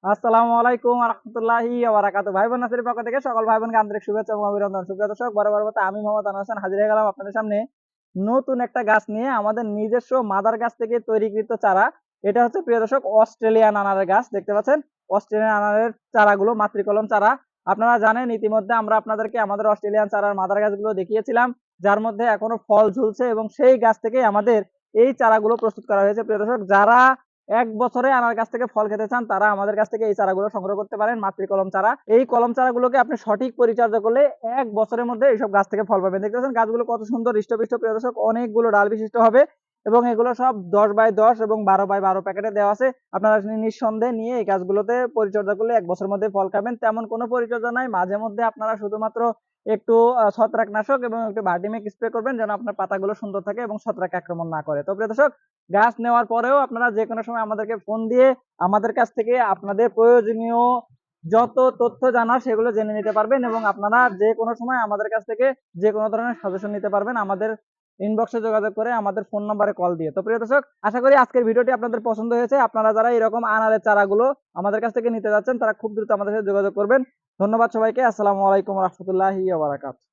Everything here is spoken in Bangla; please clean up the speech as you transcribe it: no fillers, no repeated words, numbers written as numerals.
আসসালামু আলাইকুম রহমতুল্লাহি ভাই বোন নাসির পক্ষ থেকে সকল ভাই বোনকে আন্তরিক শুভেচ্ছা এবং অভিনন্দন। সুপ্রিয় দর্শক, বরাবর মতো আমি মোহাম্মদ আনোয়ার হোসেন হাজির হয়ে গেলাম আপনাদের সামনে নতুন একটা গাছ নিয়ে। আমাদের নিজস্ব মাদার গাছ থেকে তৈরিকৃত চারা। এটা হচ্ছে প্রিয় দর্শক অস্ট্রেলিয়ান আনারের গাছ, দেখতে পাচ্ছেন অস্ট্রেলিয়ান আনারের চারাগুলো মাতৃকলম চারা। আপনারা জানেন ইতিমধ্যে আমরা আপনাদেরকে আমাদের অস্ট্রেলিয়ান চারার মাদার গাছগুলো দেখিয়েছিলাম, যার মধ্যে এখনো ফল ঝুলছে এবং সেই গাছ থেকে আমাদের এই চারাগুলো প্রস্তুত করা হয়েছে। প্রিয় দর্শক, যারা 1 বছরে আনার গাছ থেকে ফল খেতে চান তারা আমাদের কাছ থেকে এই চারাগুলো সংগ্রহ করতে পারেন, মাতৃকলম চারা। এই কলম চারাগুলোকে আপনি সঠিক পরিচর্যা করলে 1 বছরের মধ্যে এইসব গাছ থেকে ফল পাবেন। দেখতে পাচ্ছেন গাছগুলো কত সুন্দর হৃষ্টপুষ্ট। প্রিয় দর্শক, অনেকগুলো ডাল বিশিষ্ট হবে এবং এগুলো সব 10x10 এবং 12x12 প্যাকেটে দেওয়া আছে। আপনারা নিঃসন্দেহে নিয়ে এই গাছগুলোতে পরিচর্যা করলে 1 বছরের মধ্যে ফল খাবেন। তেমন কোনো পরিচর্যা নাই, মাঝে মধ্যে আপনারা শুধুমাত্র একটু ছত্রাকনাশক এবং একটু ভার্টিমেক স্প্রে করবেন যেন আপনার পাতাগুলো সুন্দর থাকে এবং ছত্রাক আক্রমণ না করে। তো প্রিয় দর্শক, গাছ নেওয়ার পরেও আপনারা যে কোনো সময় আমাদেরকে ফোন দিয়ে আমাদের কাছ থেকে আপনাদের প্রয়োজনীয় যত তথ্য জানার সেগুলো জেনে নিতে পারবেন এবং আপনারা যে কোনো সময় আমাদের কাছ থেকে যে কোনো ধরনের সাজেশন নিতে পারবেন আমাদের ইনবক্সে যোগাযোগ করে, আমাদের ফোন নম্বরে কল দিয়ে। তো প্রিয় দর্শক, আশা করি আজকের ভিডিওটি আপনাদের পছন্দ হয়েছে। আপনারা যারা এরকম আনারের চারাগুলো আমাদের কাছ থেকে নিতে যাচ্ছেন তারা খুব দ্রুত আমাদের সাথে যোগাযোগ করবেন। ধন্যবাদ সবাইকে। আসসালামু আলাইকুম রহমতুল্লাহি ওয়া বারাকাতুহু।